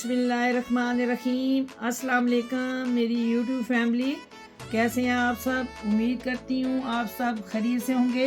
बिस्मिल्लाहिर्रहमानिर्रहीम। अस्सलाम वालेकुम मेरी यूट्यूब फैमिली, कैसे हैं आप सब? उम्मीद करती हूँ आप सब खैरियत से होंगे।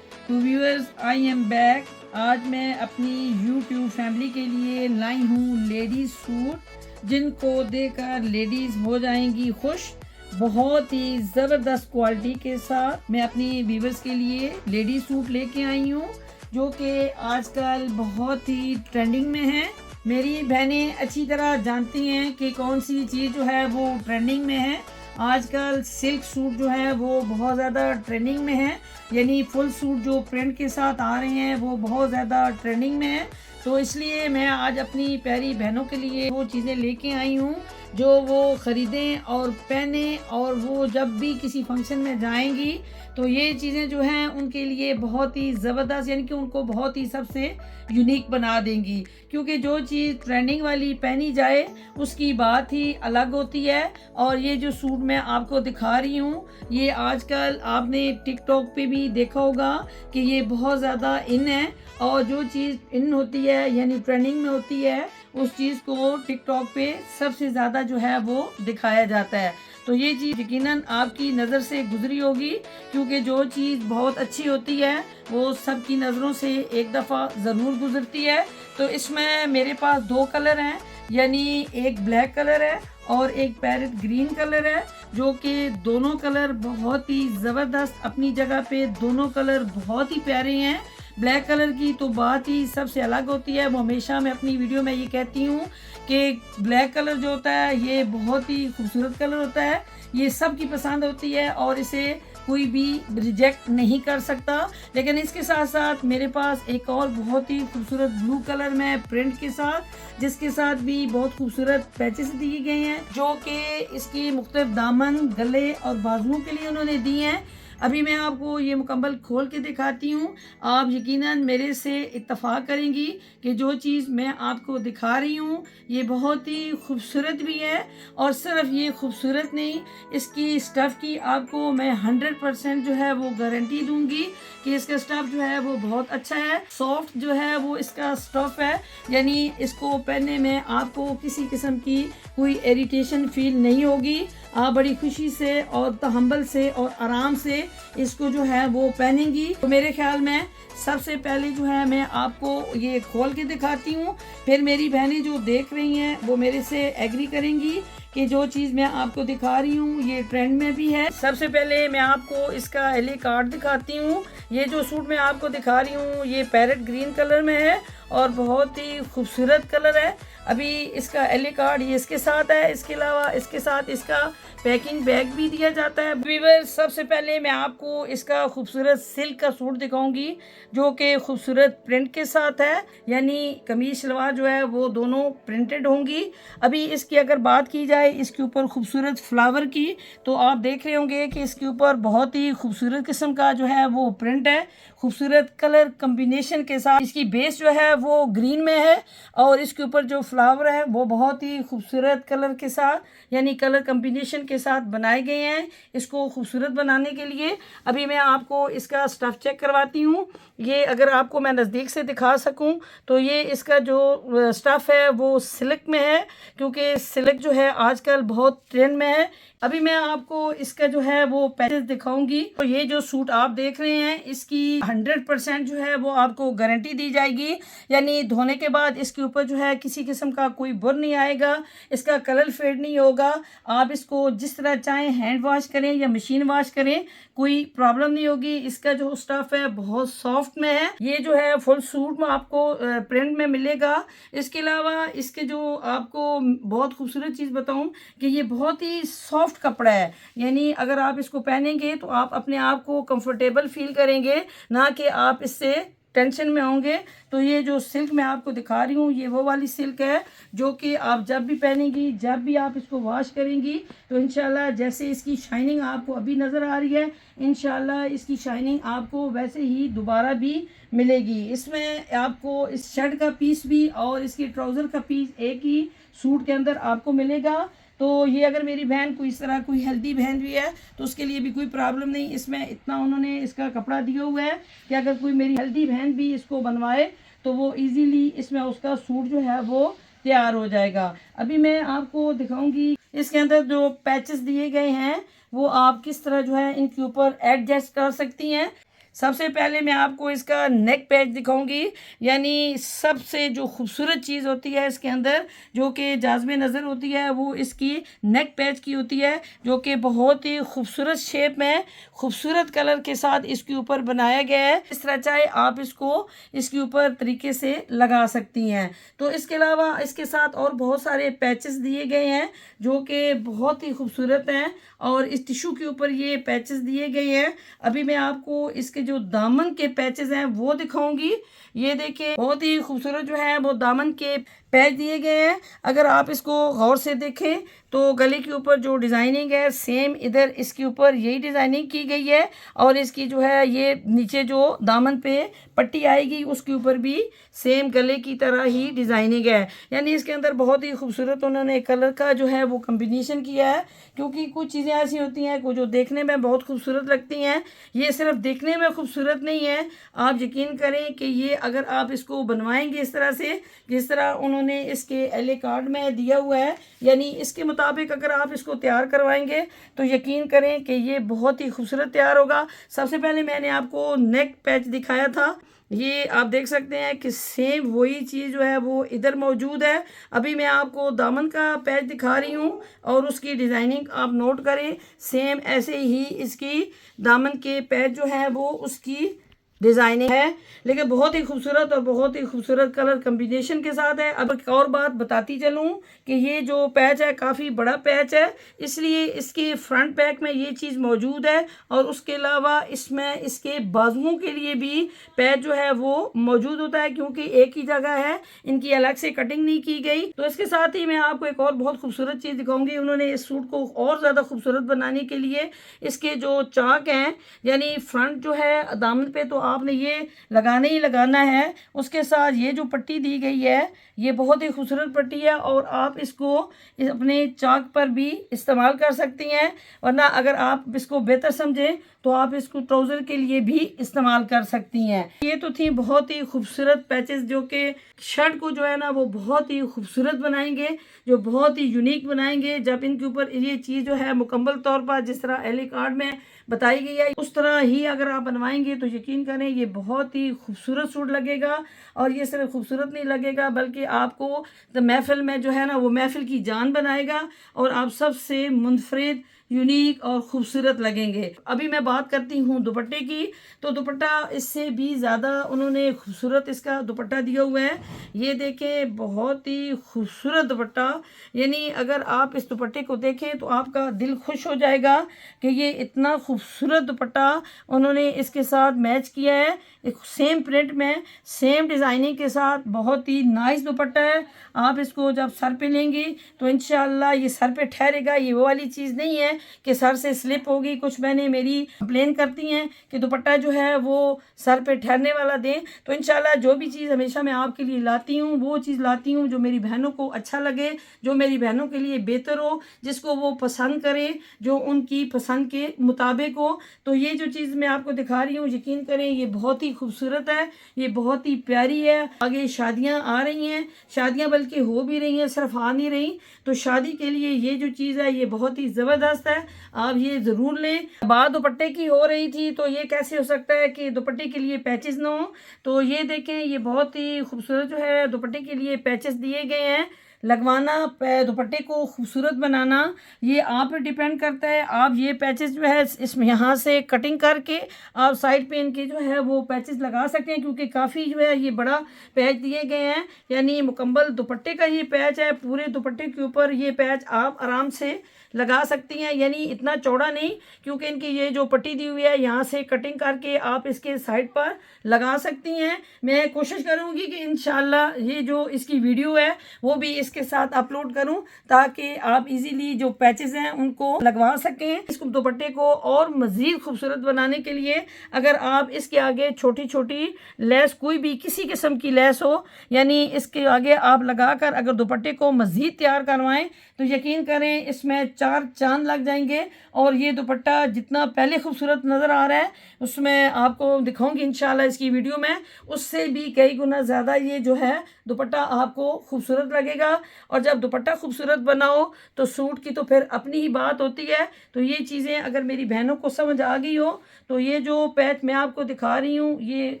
तो व्यूअर्स, आई एम बैक। आज मैं अपनी यूट्यूब फैमिली के लिए लाई हूँ लेडीज़ सूट, जिनको देखकर लेडीज़ हो जाएंगी खुश। बहुत ही ज़बरदस्त क्वालिटी के साथ मैं अपनी व्यूअर्स के लिए लेडीज़ सूट लेके आई हूँ, जो कि आजकल बहुत ही ट्रेंडिंग में है। मेरी बहनें अच्छी तरह जानती हैं कि कौन सी चीज़ जो है वो ट्रेंडिंग में है। आजकल सिल्क सूट जो है वो बहुत ज़्यादा ट्रेंडिंग में है, यानी फुल सूट जो प्रिंट के साथ आ रहे हैं वो बहुत ज़्यादा ट्रेंडिंग में है। तो इसलिए मैं आज अपनी प्यारी बहनों के लिए वो चीज़ें लेके आई हूँ जो वो ख़रीदें और पहने, और वो जब भी किसी फंक्शन में जाएंगी तो ये चीज़ें जो हैं उनके लिए बहुत ही ज़बरदस्त, यानी कि उनको बहुत ही सबसे यूनिक बना देंगी। क्योंकि जो चीज़ ट्रेंडिंग वाली पहनी जाए उसकी बात ही अलग होती है। और ये जो सूट मैं आपको दिखा रही हूँ, ये आजकल आपने टिकटॉक पे भी देखा होगा कि ये बहुत ज़्यादा इन है। और जो चीज़ इन होती है यानी ट्रेंडिंग में होती है, उस चीज़ को टिकटॉक पे सबसे ज़्यादा जो है वो दिखाया जाता है। तो ये चीज़ यकीनन आपकी नज़र से गुजरी होगी, क्योंकि जो चीज़ बहुत अच्छी होती है वो सबकी नज़रों से एक दफ़ा ज़रूर गुजरती है। तो इसमें मेरे पास दो कलर हैं, यानी एक ब्लैक कलर है और एक पैरेट ग्रीन कलर है, जो कि दोनों कलर बहुत ही ज़बरदस्त अपनी जगह पे, दोनों कलर बहुत ही प्यारे हैं। ब्लैक कलर की तो बात ही सबसे अलग होती है। वो हमेशा मैं अपनी वीडियो में ये कहती हूँ कि ब्लैक कलर जो होता है ये बहुत ही खूबसूरत कलर होता है, ये सब की पसंद होती है और इसे कोई भी रिजेक्ट नहीं कर सकता। लेकिन इसके साथ साथ मेरे पास एक और बहुत ही खूबसूरत ब्लू कलर में प्रिंट के साथ, जिसके साथ भी बहुत खूबसूरत पैचेस दिए गए हैं, जो कि इसकी मुख्तलिफ दामन, गले और बाजुओं के लिए उन्होंने दिए हैं। अभी मैं आपको ये मुकम्मल खोल के दिखाती हूँ। आप यकीनन मेरे से इत्तफाक करेंगी कि जो चीज़ मैं आपको दिखा रही हूँ ये बहुत ही खूबसूरत भी है। और सिर्फ ये खूबसूरत नहीं, इसकी स्टफ़ की आपको मैं 100% जो है वो गारंटी दूंगी कि इसका स्टफ़ जो है वो बहुत अच्छा है। सॉफ्ट जो है वो इसका स्टफ़ है, यानी इसको पहनने में आपको किसी किस्म की कोई इरिटेशन फील नहीं होगी। आप बड़ी खुशी से और तहम्बल से और आराम से इसको जो है वो पहनेंगी। तो मेरे ख्याल में सबसे पहले जो है मैं आपको ये खोल के दिखाती हूँ, फिर मेरी बहनें जो देख रही हैं वो मेरे से एग्री करेंगी कि जो चीज़ मैं आपको दिखा रही हूँ ये ट्रेंड में भी है। सबसे पहले मैं आपको इसका एले कार्ड दिखाती हूँ। ये जो सूट मैं आपको दिखा रही हूँ ये पैरेट ग्रीन कलर में है और बहुत ही खूबसूरत कलर है। अभी इसका एले कार्ड ये इसके साथ है। इसके अलावा इसके साथ इसका पैकिंग बैग भी दिया जाता है। व्यूअर्स, सबसे पहले मैं आपको इसका खूबसूरत सिल्क का सूट दिखाऊंगी, जो कि खूबसूरत प्रिंट के साथ है, यानी कमीज शलवार जो है वो दोनों प्रिंटेड होंगी। अभी इसकी अगर बात की जाए इसके ऊपर खूबसूरत फ्लावर की, तो आप देख रहे होंगे कि इसके ऊपर बहुत ही खूबसूरत किस्म का जो है वो प्रिंट है, खूबसूरत कलर कम्बिनेशन के साथ। इसकी बेस जो है वो ग्रीन में है और इसके ऊपर जो फ्लावर है वो बहुत ही खूबसूरत कलर के साथ, यानी कलर कम्बिनेशन के साथ बनाए गए हैं इसको खूबसूरत बनाने के लिए। अभी मैं आपको इसका स्टफ़ चेक करवाती हूँ। ये अगर आपको मैं नज़दीक से दिखा सकूं तो ये इसका जो स्टफ़ है वो सिल्क में है, क्योंकि सिल्क जो है आजकल बहुत ट्रेंड में है। अभी मैं आपको इसका जो है वो पैचेस दिखाऊंगी। तो ये जो सूट आप देख रहे हैं इसकी 100% जो है वो आपको गारंटी दी जाएगी, यानी धोने के बाद इसके ऊपर जो है किसी किस्म का कोई बुर नहीं आएगा, इसका कलर फेड नहीं होगा। आप इसको जिस तरह चाहें हैंड वॉश करें या मशीन वॉश करें, कोई प्रॉब्लम नहीं होगी। इसका जो स्टफ़ है बहुत सॉफ्ट में है। ये जो है फुल सूट में आपको प्रिंट में मिलेगा। इसके अलावा इसके जो आपको बहुत खूबसूरत चीज़ बताऊं कि ये बहुत ही सॉफ्ट कपड़ा है, यानी अगर आप इसको पहनेंगे तो आप अपने आप को कंफर्टेबल फील करेंगे, ना कि आप इससे टेंशन में होंगे। तो ये जो सिल्क मैं आपको दिखा रही हूँ ये वो वाली सिल्क है जो कि आप जब भी पहनेंगी, जब भी आप इसको वॉश करेंगी तो इंशाल्लाह जैसे इसकी शाइनिंग आपको अभी नज़र आ रही है, इंशाल्लाह इसकी शाइनिंग आपको वैसे ही दोबारा भी मिलेगी। इसमें आपको इस शर्ट का पीस भी और इसकी ट्राउज़र का पीस एक ही सूट के अंदर आपको मिलेगा। तो ये अगर मेरी बहन कोई इस तरह कोई हेल्दी बहन भी है तो उसके लिए भी कोई प्रॉब्लम नहीं। इसमें इतना उन्होंने इसका कपड़ा दिया हुआ है कि अगर कोई मेरी हेल्दी बहन भी इसको बनवाए तो वो इजीली इसमें उसका सूट जो है वो तैयार हो जाएगा। अभी मैं आपको दिखाऊंगी इसके अंदर जो पैचेस दिए गए हैं वो आप किस तरह जो है इनके ऊपर एडजस्ट कर सकती हैं। सबसे पहले मैं आपको इसका नेक पैच दिखाऊंगी, यानी सबसे जो खूबसूरत चीज़ होती है इसके अंदर जो कि जाज़बे नज़र होती है वो इसकी नेक पैच की होती है, जो कि बहुत ही खूबसूरत शेप में खूबसूरत कलर के साथ इसके ऊपर बनाया गया है। इस तरह चाहे आप इसको इसके ऊपर तरीके से लगा सकती हैं। तो इसके अलावा इसके साथ और बहुत सारे पैचेस दिए गए हैं जो कि बहुत ही खूबसूरत हैं और इस टिशू के ऊपर ये पैचेस दिए गए हैं। अभी मैं आपको इसके जो दामन के पैचेस हैं वो दिखाऊंगी। ये देखिए बहुत ही खूबसूरत जो है वो दामन के पैच दिए गए हैं। अगर आप इसको गौर से देखें तो गले के ऊपर जो डिज़ाइनिंग है सेम इधर इसके ऊपर यही डिज़ाइनिंग की गई है और इसकी जो है ये नीचे जो दामन पे पट्टी आएगी उसके ऊपर भी सेम गले की तरह ही डिज़ाइनिंग है। यानी इसके अंदर बहुत ही खूबसूरत उन्होंने कलर का जो है वो कम्बिनेशन किया है, क्योंकि कुछ चीज़ें ऐसी होती हैं कुछ जो देखने में बहुत खूबसूरत लगती हैं। ये सिर्फ देखने में खूबसूरत नहीं है, आप यकीन करें कि ये अगर आप इसको बनवाएंगे इस तरह से जिस तरह उन्होंने इसके एले कार्ड में दिया हुआ है, यानी इसके मुताबिक अगर आप इसको तैयार करवाएंगे तो यकीन करें कि ये बहुत ही खूबसूरत तैयार होगा। सबसे पहले मैंने आपको नेक पैच दिखाया था, ये आप देख सकते हैं कि सेम वही चीज़ जो है वो इधर मौजूद है। अभी मैं आपको दामन का पैच दिखा रही हूँ और उसकी डिज़ाइनिंग आप नोट करें, सेम ऐसे ही इसकी दामन के पैच जो है वो उसकी डिज़ाइनिंग है, लेकिन बहुत ही खूबसूरत और बहुत ही खूबसूरत कलर कम्बिनेशन के साथ है। अब एक और बात बताती चलूँ कि ये जो पैच है काफ़ी बड़ा पैच है, इसलिए इसके फ्रंट पैक में ये चीज़ मौजूद है और उसके अलावा इसमें इसके बाजुओं के लिए भी पैच जो है वो मौजूद होता है, क्योंकि एक ही जगह है, इनकी अलग से कटिंग नहीं की गई। तो इसके साथ ही मैं आपको एक और बहुत खूबसूरत चीज़ दिखाऊंगी। उन्होंने इस सूट को और ज़्यादा खूबसूरत बनाने के लिए इसके जो चाक हैं, यानी फ्रंट जो है दामन पे तो आपने ये लगाना ही लगाना है, उसके साथ ये जो पट्टी दी गई है ये बहुत ही खूबसूरत पट्टी है और आप इसको अपने चाक पर भी इस्तेमाल कर सकती हैं, वरना अगर आप इसको बेहतर समझें तो आप इसको ट्राउज़र के लिए भी इस्तेमाल कर सकती हैं। ये तो थी बहुत ही खूबसूरत पैचेस जो कि शर्ट को जो है ना वो बहुत ही खूबसूरत बनाएंगे, जो बहुत ही यूनिक बनाएंगे। जब इनके ऊपर ये चीज़ जो है मुकम्मल तौर पर जिस तरह एले कार्ड में बताई गई है उस तरह ही अगर आप बनवाएंगे तो यकीन करें ये बहुत ही खूबसूरत सूट लगेगा। और ये सिर्फ खूबसूरत नहीं लगेगा बल्कि आपको महफिल में जो है ना वो महफिल की जान बनाएगा और आप सबसे मुनफरिद यूनिक और खूबसूरत लगेंगे। अभी मैं बात करती हूँ दुपट्टे की, तो दुपट्टा इससे भी ज़्यादा उन्होंने खूबसूरत इसका दुपट्टा दिया हुआ है। ये देखें बहुत ही खूबसूरत दुपट्टा, यानी अगर आप इस दुपट्टे को देखें तो आपका दिल खुश हो जाएगा कि ये इतना खूबसूरत दुपट्टा उन्होंने इसके साथ मैच किया है। एक सेम प्रिंट में सेम डिज़ाइनिंग के साथ बहुत ही नाइस दुपट्टा है। आप इसको जब सर पे लेंगी तो इंशाल्लाह ये सर पे ठहरेगा। ये वो वाली चीज़ नहीं है कि सर से स्लिप होगी। कुछ बहनें मेरी कंप्लेन करती हैं कि दुपट्टा जो है वो सर पे ठहरने वाला दें, तो इंशाल्लाह जो भी चीज़ हमेशा मैं आपके लिए लाती हूँ वो चीज़ लाती हूँ जो मेरी बहनों को अच्छा लगे, जो मेरी बहनों के लिए बेहतर हो, जिसको वो पसंद करें, जो उनकी पसंद के मुताबिक हो। तो ये जो चीज़ मैं आपको दिखा रही हूँ यकीन करें ये बहुत ही खूबसूरत है, ये बहुत ही प्यारी है। आगे शादियाँ आ रही हैं, शादियाँ बल्कि हो भी रही हैं, सिर्फ आ नहीं रही। तो शादी के लिए ये जो चीज़ है ये बहुत ही ज़बरदस्त है, आप ये ज़रूर लें। बात दुपट्टे की हो रही थी तो ये कैसे हो सकता है कि दुपट्टे के लिए पैचेस ना हो। तो ये देखें ये बहुत ही खूबसूरत जो है दुपट्टे के लिए पैचेस दिए गए हैं। लगवाना दुपट्टे को खूबसूरत बनाना ये आप पे डिपेंड करता है। आप ये पैचेस जो है इसमें यहाँ से कटिंग करके आप साइड पे इनके जो है वो पैचेस लगा सकते हैं, क्योंकि काफ़ी जो है ये बड़ा पैच दिए गए हैं, यानी मुकम्मल दुपट्टे का ये पैच है। पूरे दुपट्टे के ऊपर ये पैच आप आराम से लगा सकती हैं, यानी इतना चौड़ा नहीं, क्योंकि इनकी ये जो पट्टी दी हुई है यहाँ से कटिंग करके आप इसके साइड पर लगा सकती हैं। मैं कोशिश करूँगी कि इंशाल्लाह ये जो इसकी वीडियो है वो भी इसके साथ अपलोड करूं ताकि आप इजीली जो पैचेस हैं उनको लगवा सकें। इस दुपट्टे को और मज़ीद खूबसूरत बनाने के लिए अगर आप इसके आगे छोटी छोटी लेस कोई भी किसी किस्म की लेस हो, यानी इसके आगे आप लगाकर अगर दुपट्टे को मज़ीद तैयार करवाएं तो यकीन करें इसमें चार चांद लग जाएंगे। और ये दुपट्टा जितना पहले खूबसूरत नज़र आ रहा है, उसमें आपको दिखाऊंगी इंशाल्लाह इसकी वीडियो में, उससे भी कई गुना ज़्यादा ये जो है दुपट्टा आपको खूबसूरत लगेगा। और जब दुपट्टा खूबसूरत बनाओ तो सूट की तो फिर अपनी ही बात होती है। तो ये चीज़ें अगर मेरी बहनों को समझ आ गई हो तो ये जो पैच मैं आपको दिखा रही हूँ ये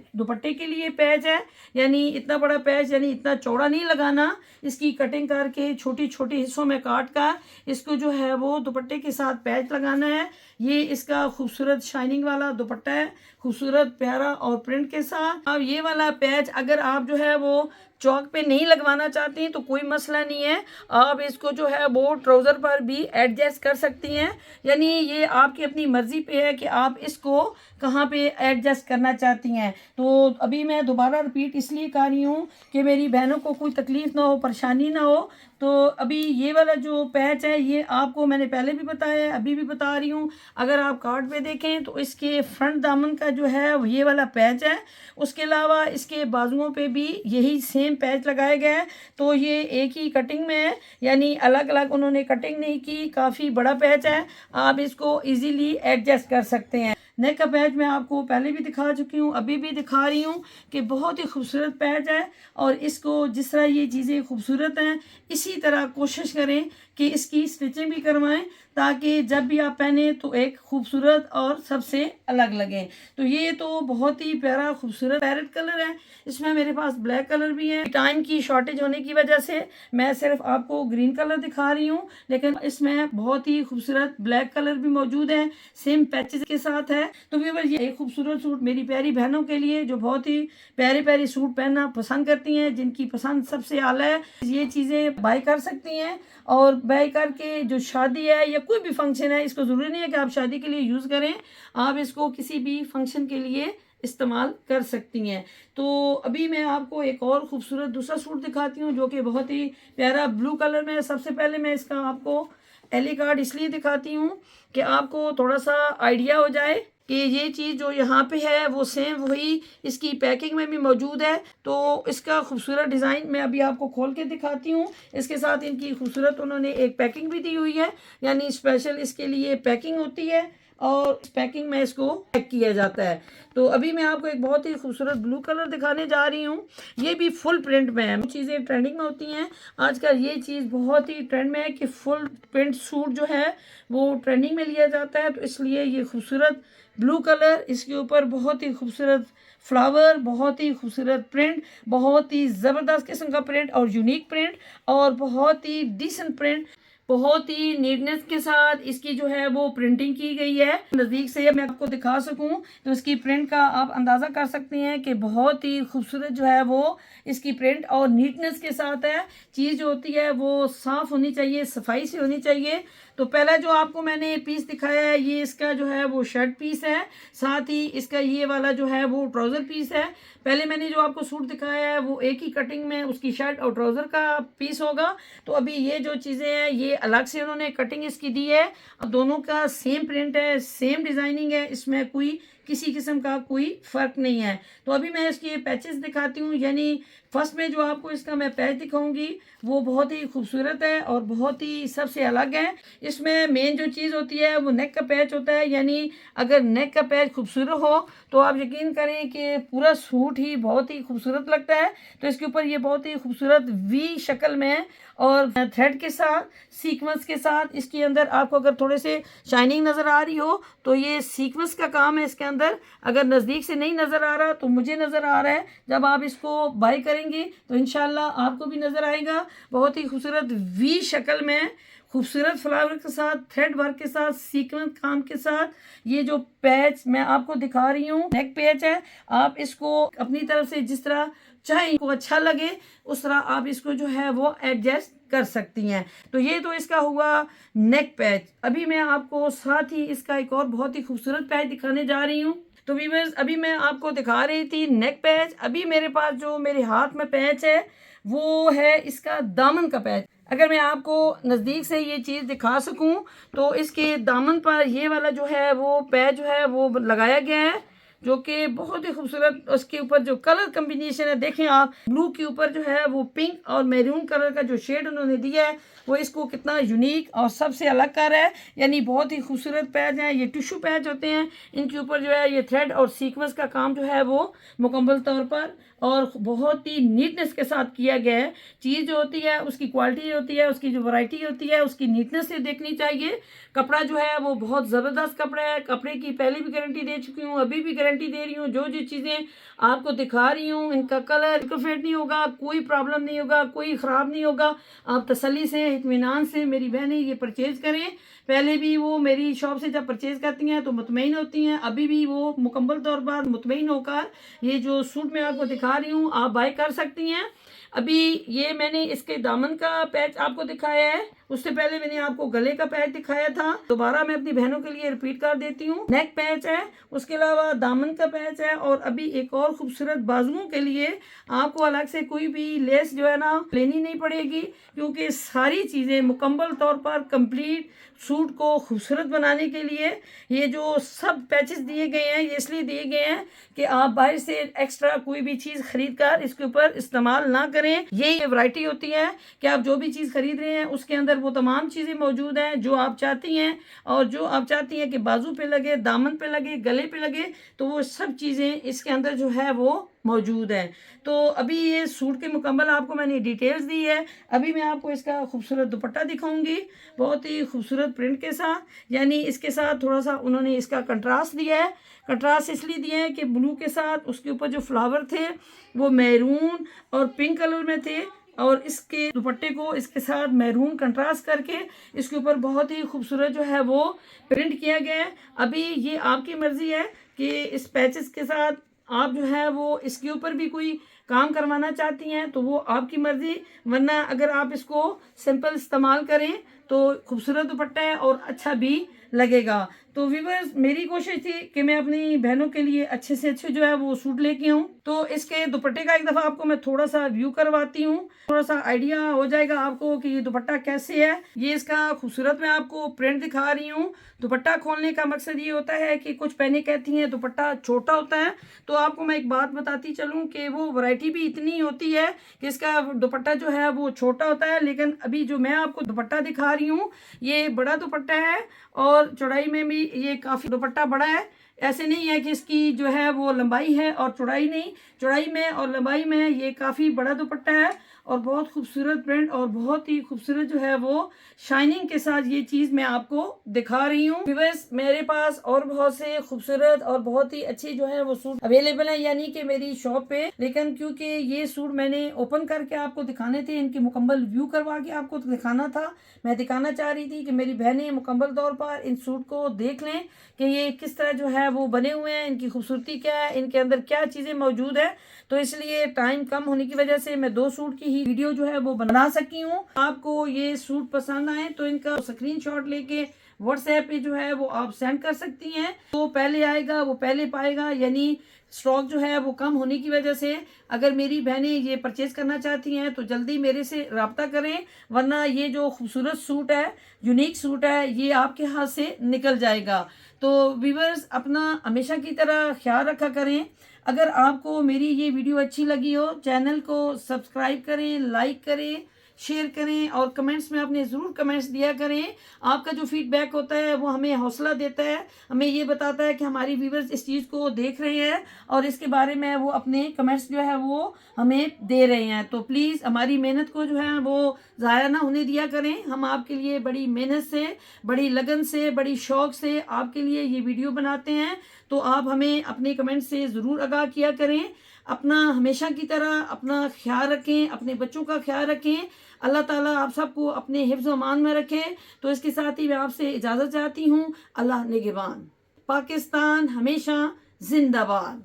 दुपट्टे के लिए पैच है, यानी इतना बड़ा पैच, यानी इतना चौड़ा नहीं लगाना। इसकी कटिंग करके छोटी छोटी हिस्सों में काट कर इसको जो है वो दुपट्टे के साथ पैच लगाना है। ये इसका खूबसूरत शाइनिंग वाला दुपट्टा है, खूबसूरत प्यारा और प्रिंट के साथ। अब ये वाला पैच अगर आप जो है वो चौक पे नहीं लगवाना चाहती हैं तो कोई मसला नहीं है, आप इसको जो है वो ट्राउज़र पर भी एडजस्ट कर सकती हैं। यानी ये आपकी अपनी मर्ज़ी पे है कि आप इसको कहाँ पे एडजस्ट करना चाहती हैं। तो अभी मैं दोबारा रिपीट इसलिए कर रही हूँ कि मेरी बहनों को कोई तकलीफ़ ना हो, परेशानी ना हो। तो अभी ये वाला जो पैच है ये आपको मैंने पहले भी बताया है, अभी भी बता रही हूँ। अगर आप कार्ड पे देखें तो इसके फ्रंट दामन का जो है ये वाला पैच है, उसके अलावा इसके बाजुओं पे भी यही सेम पैच लगाया गया है। तो ये एक ही कटिंग में है, यानी अलग अलग उन्होंने कटिंग नहीं की, काफ़ी बड़ा पैच है, आप इसको इजीली एडजस्ट कर सकते हैं। नेक का पैच मैं आपको पहले भी दिखा चुकी हूँ, अभी भी दिखा रही हूँ कि बहुत ही खूबसूरत पैच है। और इसको जिस तरह ये चीज़ें खूबसूरत हैं इसी तरह कोशिश करें कि इसकी स्टिचिंग भी करवाएं, ताकि जब भी आप पहने तो एक खूबसूरत और सबसे अलग लगे। तो ये तो बहुत ही प्यारा खूबसूरत पैरेट कलर है, इसमें मेरे पास ब्लैक कलर भी है। टाइम की शॉर्टेज होने की वजह से मैं सिर्फ आपको ग्रीन कलर दिखा रही हूँ, लेकिन इसमें बहुत ही खूबसूरत ब्लैक कलर भी मौजूद है, सेम पैचेस के साथ है। तो व्यूअर्स ये एक खूबसूरत सूट मेरी प्यारी बहनों के लिए जो बहुत ही प्यारे प्यारे सूट पहनना पसंद करती हैं, जिनकी पसंद सबसे आला है, ये चीज़ें बाय कर सकती हैं। और बाय करके जो शादी है या कोई भी फंक्शन है, इसको ज़रूरी नहीं है कि आप शादी के लिए यूज़ करें, आप इसको किसी भी फंक्शन के लिए इस्तेमाल कर सकती हैं। तो अभी मैं आपको एक और ख़ूबसूरत दूसरा सूट दिखाती हूँ जो कि बहुत ही प्यारा ब्लू कलर में है। सबसे पहले मैं इसका आपको एली कार्ड इसलिए दिखाती हूँ कि आपको थोड़ा सा आइडिया हो जाए कि ये चीज़ जो यहाँ पे है वो सेम वही इसकी पैकिंग में भी मौजूद है। तो इसका खूबसूरत डिज़ाइन मैं अभी आपको खोल के दिखाती हूँ। इसके साथ इनकी खूबसूरत उन्होंने एक पैकिंग भी दी हुई है, यानी स्पेशल इसके लिए पैकिंग होती है और इस पैकिंग में इसको पैक किया जाता है। तो अभी मैं आपको एक बहुत ही खूबसूरत ब्लू कलर दिखाने जा रही हूँ, ये भी फुल प्रिंट में है। चीज़ें ट्रेंडिंग में होती हैं आजकल, ये चीज़ बहुत ही ट्रेंड में है कि फुल प्रिंट सूट जो है वो ट्रेंडिंग में लिया जाता है। तो इसलिए ये खूबसूरत ब्लू कलर, इसके ऊपर बहुत ही खूबसूरत फ्लावर, बहुत ही खूबसूरत प्रिंट, बहुत ही ज़बरदस्त किस्म का प्रिंट और यूनिक प्रिंट और बहुत ही डिसेंट प्रिंट, बहुत ही नीटनेस के साथ इसकी जो है वो प्रिंटिंग की गई है। नज़दीक से मैं आपको दिखा सकूं तो इसकी प्रिंट का आप अंदाज़ा कर सकते हैं कि बहुत ही खूबसूरत जो है वो इसकी प्रिंट और नीटनेस के साथ है। चीज़ जो होती है वो साफ़ होनी चाहिए, सफाई से होनी चाहिए। तो पहला जो आपको मैंने पीस दिखाया है ये इसका जो है वो शर्ट पीस है, साथ ही इसका ये वाला जो है वो ट्राउज़र पीस है। पहले मैंने जो आपको सूट दिखाया है वो एक ही कटिंग में उसकी शर्ट और ट्राउज़र का पीस होगा। तो अभी ये जो चीज़ें हैं ये अलग से उन्होंने कटिंग इसकी दी है। अब दोनों का सेम प्रिंट है, सेम डिज़ाइनिंग है, इसमें कोई किसी किस्म का कोई फ़र्क नहीं है। तो अभी मैं इसके पैचेस दिखाती हूँ, यानी फर्स्ट में जो आपको इसका मैं पैच दिखाऊंगी वो बहुत ही खूबसूरत है और बहुत ही सबसे अलग है। इसमें मेन जो चीज़ होती है वो नेक का पैच होता है, यानी अगर नेक का पैच खूबसूरत हो तो आप यकीन करें कि पूरा सूट ही बहुत ही खूबसूरत लगता है। तो इसके ऊपर ये बहुत ही खूबसूरत वी शक्ल में है और थ्रेड के साथ, सीक्वेंस के साथ इसके अंदर आपको अगर थोड़े से शाइनिंग नज़र आ रही हो तो ये सीक्वेंस का काम है इसके अंदर। अगर नज़दीक से नहीं नज़र आ रहा तो मुझे नज़र आ रहा है, जब आप इसको बाय करेंगे तो इंशाल्लाह आपको भी नज़र आएगा। बहुत ही खूबसूरत वी शक्ल में, खूबसूरत फ्लावर के साथ, थ्रेड वर्क के साथ, सीक्वेंस काम के साथ ये जो पैच मैं आपको दिखा रही हूँ नेक पैच है। आप इसको अपनी तरफ से जिस तरह चाहे को अच्छा लगे उस तरह आप इसको जो है वो एडजस्ट कर सकती हैं। तो ये तो इसका हुआ नेक पैच। अभी मैं आपको साथ ही इसका एक और बहुत ही खूबसूरत पैच दिखाने जा रही हूँ। तो व्यूअर्स अभी मैं आपको दिखा रही थी नेक पैच, अभी मेरे पास जो मेरे हाथ में पैच है वो है इसका दामन का पैच। अगर मैं आपको नज़दीक से ये चीज़ दिखा सकूं तो इसके दामन पर ये वाला जो है वो पैच जो है वो लगाया गया है। जो कि बहुत ही खूबसूरत, उसके ऊपर जो कलर कम्बिनेशन है देखें आप, ब्लू के ऊपर जो है वो पिंक और मैरून कलर का जो शेड उन्होंने दिया है वो इसको कितना यूनिक और सबसे अलग कर रहा है। यानी बहुत ही खूबसूरत पैच हैं, ये टिश्यू पैच होते हैं, इनके ऊपर जो है ये थ्रेड और सीक्वेंस का काम जो है वो मुकम्मल तौर पर और बहुत ही नीटनेस के साथ किया गया है। चीज़ जो होती है उसकी क्वालिटी होती है, उसकी जो वैरायटी होती है उसकी नीटनेस से देखनी चाहिए। कपड़ा जो है वो बहुत ज़बरदस्त कपड़ा है, कपड़े की पहले भी गारंटी दे चुकी हूँ, अभी भी गारंटी दे रही हूँ। जो जो चीज़ें आपको दिखा रही हूँ इनका कलर फेड नहीं होगा, कोई प्रॉब्लम नहीं होगा, कोई ख़राब नहीं होगा। आप तसल्ली से इत्मीनान से मेरी बहनें ये परचेज़ करें। पहले भी वो मेरी शॉप से जब परचेज़ करती हैं तो मुतमईन होती हैं, अभी भी वो मुकम्मल तौर पर मुतमईन होकर ये जो सूट मैं आपको दिखा रही हूँ आप बाय कर सकती हैं। अभी ये मैंने इसके दामन का पैच आपको दिखाया है, उससे पहले मैंने आपको गले का पैच दिखाया था। दोबारा मैं अपनी बहनों के लिए रिपीट कर देती हूँ। नेक पैच है, उसके अलावा दामन का पैच है और अभी एक और खूबसूरत बाजुओं के लिए आपको अलग से कोई भी लेस जो है ना लेनी नहीं पड़ेगी, क्योंकि सारी चीज़ें मुकम्मल तौर पर कंप्लीट सूट को खूबसूरत बनाने के लिए ये जो सब पैचेस दिए गए हैं ये इसलिए दिए गए हैं कि आप बाहर से एक्स्ट्रा कोई भी चीज़ खरीद कर इसके ऊपर इस्तेमाल ना करें। ये वैरायटी होती है कि आप जो भी चीज़ खरीद रहे हैं उसके अंदर वो तमाम चीज़ें मौजूद हैं जो आप चाहती हैं, और जो आप चाहती हैं कि बाजू पे लगे, दामन पे लगे, गले पे लगे, तो वो सब चीज़ें इसके अंदर जो है वो मौजूद है। तो अभी ये सूट के मुकम्मल आपको मैंने डिटेल्स दी है। अभी मैं आपको इसका खूबसूरत दुपट्टा दिखाऊंगी बहुत ही खूबसूरत प्रिंट के साथ, यानी इसके साथ थोड़ा सा उन्होंने इसका कंट्रास्ट दिया है। कंट्रास्ट इसलिए दिया है कि ब्लू के साथ उसके ऊपर जो फ्लावर थे वो मैरून और पिंक कलर में थे, और इसके दुपट्टे को इसके साथ मैरून कंट्रास्ट करके इसके ऊपर बहुत ही खूबसूरत जो है वो प्रिंट किया गया है। अभी ये आपकी मर्ज़ी है कि इस पैचेस के साथ आप जो है वो इसके ऊपर भी कोई काम करवाना चाहती हैं तो वो आपकी मर्ज़ी, वरना अगर आप इसको सिंपल इस्तेमाल करें तो खूबसूरत दुपट्टा है और अच्छा भी लगेगा। तो व्यूअर्स मेरी कोशिश थी कि मैं अपनी बहनों के लिए अच्छे से अच्छे जो है वो सूट लेके आऊँ। तो इसके दुपट्टे का एक दफ़ा आपको मैं थोड़ा सा व्यू करवाती हूँ, थोड़ा सा आइडिया हो जाएगा आपको कि ये दुपट्टा कैसे है। ये इसका खूबसूरत मैं आपको प्रिंट दिखा रही हूँ। दुपट्टा खोलने का मकसद ये होता है कि कुछ बहनें कहती हैं दुपट्टा छोटा होता है, तो आपको मैं एक बात बताती चलूँ कि वो वैरायटी भी इतनी होती है कि इसका दुपट्टा जो है वो छोटा होता है, लेकिन अभी जो मैं आपको दुपट्टा दिखा रही हूँ ये बड़ा दुपट्टा है और चौड़ाई में भी ये काफ़ी दुपट्टा बड़ा है। ऐसे नहीं है कि इसकी जो है वो लंबाई है और चौड़ाई नहीं, चौड़ाई में और लंबाई में ये काफ़ी बड़ा दुपट्टा है और बहुत खूबसूरत प्रिंट और बहुत ही खूबसूरत जो है वो शाइनिंग के साथ ये चीज़ मैं आपको दिखा रही हूँ। व्यूअर्स मेरे पास और बहुत से खूबसूरत और बहुत ही अच्छे जो है वो सूट अवेलेबल है, यानी कि मेरी शॉप पे, लेकिन क्योंकि ये सूट मैंने ओपन करके आपको दिखाने थे, इनके मुकम्मल व्यू करवा के आपको दिखाना था। मैं दिखाना चाह रही थी कि मेरी बहनें मुकम्मल तौर पर इन सूट को देख लें कि ये किस तरह जो है वो बने हुए हैं, इनकी खूबसूरती क्या है, इनके अंदर क्या चीज़ें मौजूद है। तो इसलिए टाइम कम होने की वजह से मैं 2 सूट की ही वीडियो जो है वो बना सकी हूँ। आपको ये सूट पसंद आए तो इनका स्क्रीनशॉट लेके व्हाट्सएप पे जो है वो आप सेंड कर सकती हैं। तो पहले आएगा वो पहले पाएगा, यानी स्टॉक जो है वो कम होने की वजह से अगर मेरी बहनें ये परचेज करना चाहती हैं तो जल्दी मेरे से रब्ता करें, वरना ये जो खूबसूरत सूट है, यूनिक सूट है, ये आपके हाथ से निकल जाएगा। तो व्यूअर्स अपना हमेशा की तरह ख्याल रखा करें। अगर आपको मेरी ये वीडियो अच्छी लगी हो चैनल को सब्सक्राइब करें, लाइक करें, शेयर करें और कमेंट्स में अपने ज़रूर कमेंट्स दिया करें। आपका जो फीडबैक होता है वो हमें हौसला देता है, हमें ये बताता है कि हमारी व्यूअर्स इस चीज़ को देख रहे हैं और इसके बारे में वो अपने कमेंट्स जो है वो हमें दे रहे हैं। तो प्लीज़ हमारी मेहनत को जो है वो ज़ाया ना होने दिया करें। हम आपके लिए बड़ी मेहनत से, बड़ी लगन से, बड़ी शौक़ से आपके लिए ये वीडियो बनाते हैं, तो आप हमें अपने कमेंट से ज़रूर आगाह किया करें। अपना हमेशा की तरह अपना ख्याल रखें, अपने बच्चों का ख्याल रखें। अल्लाह ताला आप सबको अपने हिफ्ज़ व अमान में रखे। तो इसके साथ ही मैं आपसे इजाज़त चाहती हूँ। अल्लाह निगहबान। पाकिस्तान हमेशा जिंदाबाद।